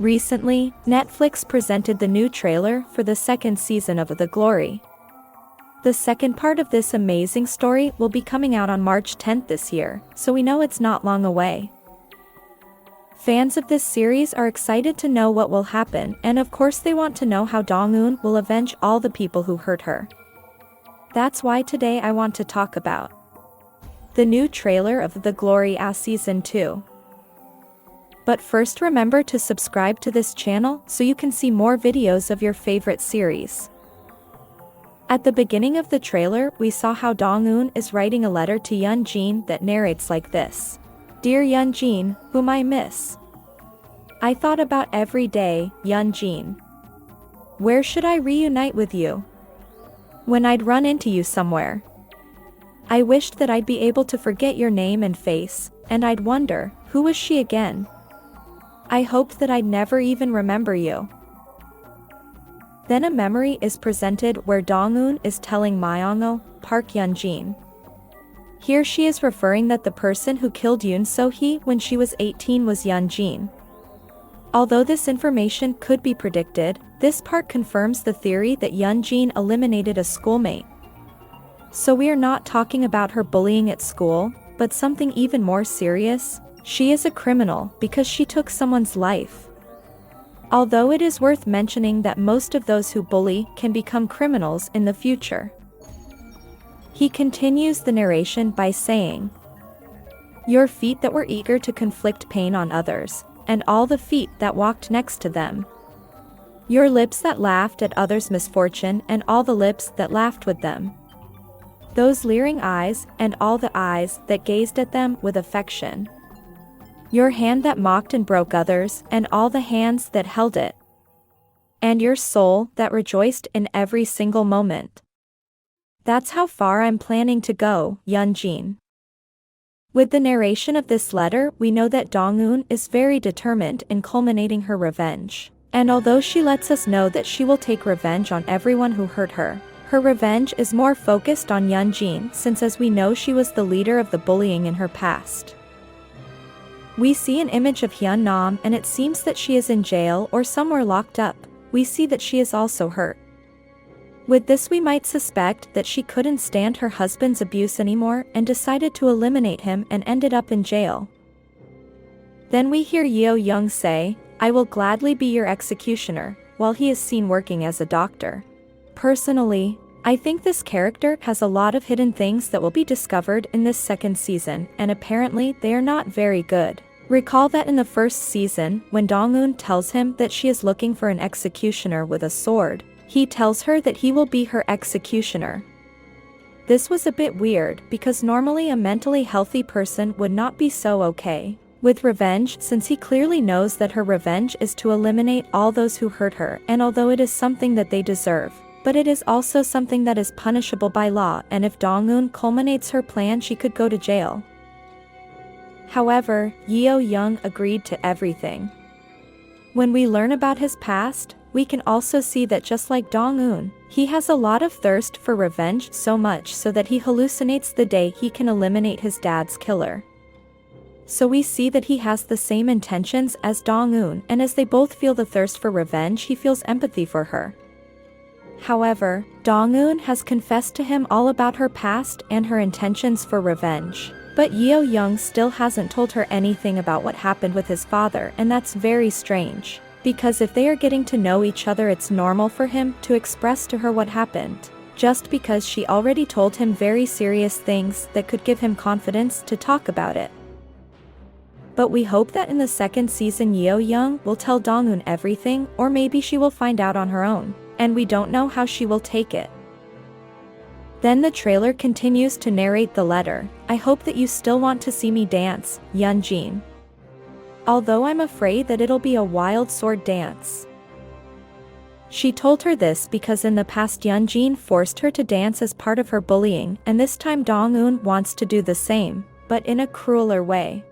Recently, Netflix presented the new trailer for the second season of The Glory. The second part of this amazing story will be coming out on March 10th this year, so we know it's not long away. Fans of this series are excited to know what will happen, and of course they want to know how Dong-eun will avenge all the people who hurt her. That's why today I want to talk about the new trailer of The Glory Season 2. But first, remember to subscribe to this channel so you can see more videos of your favorite series. At the beginning of the trailer, we saw how Dong-eun is writing a letter to Eun-jin that narrates like this. Dear Eun-jin, whom I miss. I thought about every day, Eun-jin. Where should I reunite with you? When I'd run into you somewhere. I wished that I'd be able to forget your name and face, and I'd wonder, who was she again? I hoped that I'd never even remember you. Then a memory is presented where Dong-eun is telling Myung-oh, Park Eun-jin. Here she is referring that the person who killed eun-sook when she was 18 was Eun-jin. Although this information could be predicted, this part confirms the theory that Eun-jin eliminated a schoolmate. So we are not talking about her bullying at school, but something even more serious. She is a criminal because she took someone's life. Although it is worth mentioning that most of those who bully can become criminals in the future. He continues the narration by saying, your feet that were eager to inflict pain on others, and all the feet that walked next to them. Your lips that laughed at others' misfortune and all the lips that laughed with them. Those leering eyes and all the eyes that gazed at them with affection. Your hand that mocked and broke others and all the hands that held it. And your soul that rejoiced in every single moment. That's how far I'm planning to go, Eun-jin. With the narration of this letter, we know that Dong-eun is very determined in culminating her revenge. And although she lets us know that she will take revenge on everyone who hurt her, her revenge is more focused on Eun-jin since, as we know, she was the leader of the bullying in her past. We see an image of Hyun-nam and it seems that she is in jail or somewhere locked up. We see that she is also hurt. With this, we might suspect that she couldn't stand her husband's abuse anymore and decided to eliminate him and ended up in jail. Then we hear Yeo-young say, I will gladly be your executioner, while he is seen working as a doctor. Personally, I think this character has a lot of hidden things that will be discovered in this second season, and apparently they are not very good. Recall that in the first season, when Dong-eun tells him that she is looking for an executioner with a sword, he tells her that he will be her executioner. This was a bit weird because normally a mentally healthy person would not be so okay with revenge, since he clearly knows that her revenge is to eliminate all those who hurt her, and although it is something that they deserve, but it is also something that is punishable by law, and if Dong-eun culminates her plan, she could go to jail. However, Yeo-young agreed to everything. When we learn about his past, we can also see that just like Dong-eun, he has a lot of thirst for revenge, so much so that he hallucinates the day he can eliminate his dad's killer. So we see that he has the same intentions as Dong-eun, and as they both feel the thirst for revenge, he feels empathy for her. However, Dong-eun has confessed to him all about her past and her intentions for revenge. But Yeo-young still hasn't told her anything about what happened with his father, and that's very strange. Because if they are getting to know each other, it's normal for him to express to her what happened. Just because she already told him very serious things that could give him confidence to talk about it. But we hope that in the second season Yeo-young will tell Dong-eun everything, or maybe she will find out on her own. And we don't know how she will take it. Then the trailer continues to narrate the letter. I hope that you still want to see me dance, Eun-jin. Although I'm afraid that it'll be a wild sword dance. She told her this because in the past Eun-jin forced her to dance as part of her bullying, and this time Dong-eun wants to do the same, but in a crueler way.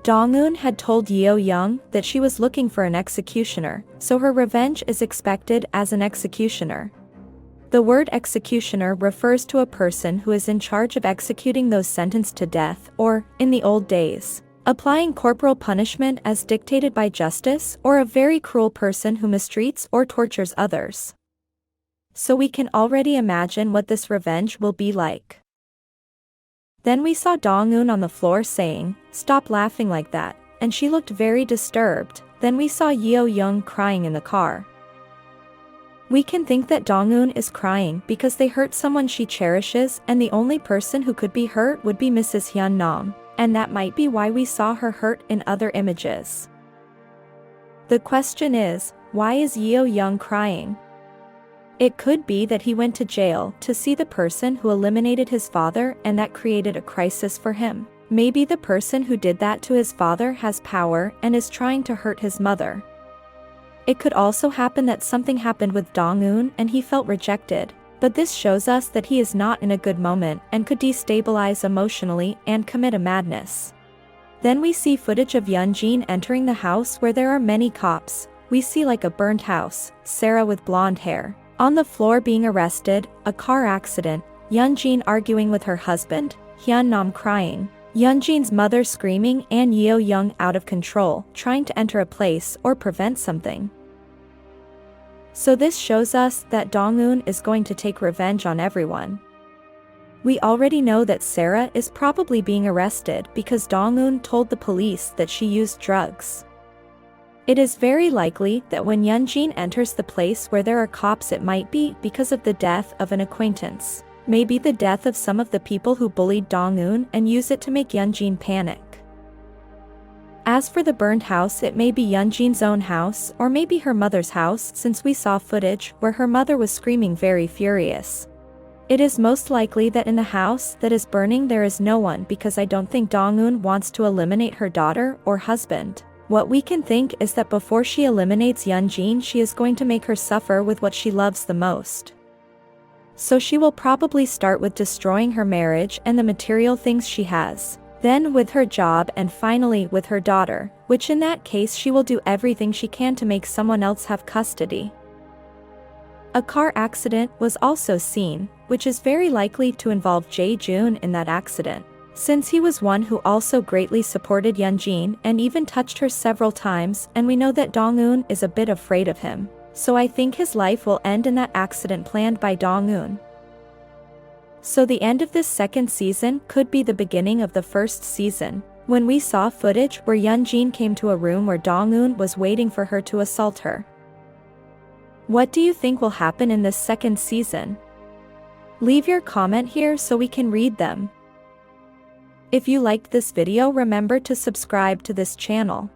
Dong-eun had told Yeo-young that she was looking for an executioner, so her revenge is expected as an executioner. The word executioner refers to a person who is in charge of executing those sentenced to death, or, in the old days, applying corporal punishment as dictated by justice, or a very cruel person who mistreats or tortures others. So we can already imagine what this revenge will be like. Then we saw Dong-eun on the floor saying, "Stop laughing like that," and she looked very disturbed. Then we saw Yeo-young crying in the car. We can think that Dong-eun is crying because they hurt someone she cherishes, and the only person who could be hurt would be Mrs. Hyun-nam, and that might be why we saw her hurt in other images. The question is, why is Yeo-young crying? It could be that he went to jail to see the person who eliminated his father, and that created a crisis for him. Maybe the person who did that to his father has power and is trying to hurt his mother. It could also happen that something happened with Dong-eun and he felt rejected, but this shows us that he is not in a good moment and could destabilize emotionally and commit a madness. Then we see footage of Yeon-jin entering the house where there are many cops. We see like a burned house, Sarah with blonde hair on the floor being arrested, a car accident, Yeon-jin arguing with her husband, Hyun-nam crying, Yeon-jin's mother screaming, and Yeo-young out of control, trying to enter a place or prevent something. So this shows us that Dong-eun is going to take revenge on everyone. We already know that Sarah is probably being arrested because Dong-eun told the police that she used drugs. It is very likely that when Yeon-jin enters the place where there are cops, it might be because of the death of an acquaintance. Maybe the death of some of the people who bullied Dong-eun and use it to make Yeon-jin panic. As for the burned house, it may be Yeon-jin's own house or maybe her mother's house, since we saw footage where her mother was screaming very furious. It is most likely that in the house that is burning there is no one, because I don't think Dong-eun wants to eliminate her daughter or husband. What we can think is that before she eliminates Yeon-jin, she is going to make her suffer with what she loves the most. So she will probably start with destroying her marriage and the material things she has, then with her job, and finally with her daughter, which in that case she will do everything she can to make someone else have custody. A car accident was also seen, which is very likely to involve Jae-jun in that accident, since he was one who also greatly supported Yeon-jin and even touched her several times, and we know that Dong-eun is a bit afraid of him. So I think his life will end in that accident planned by Dong-eun. So the end of this second season could be the beginning of the first season, when we saw footage where Yeon-jin came to a room where Dong-eun was waiting for her to assault her. What do you think will happen in this second season? Leave your comment here so we can read them. If you liked this video, remember to subscribe to this channel.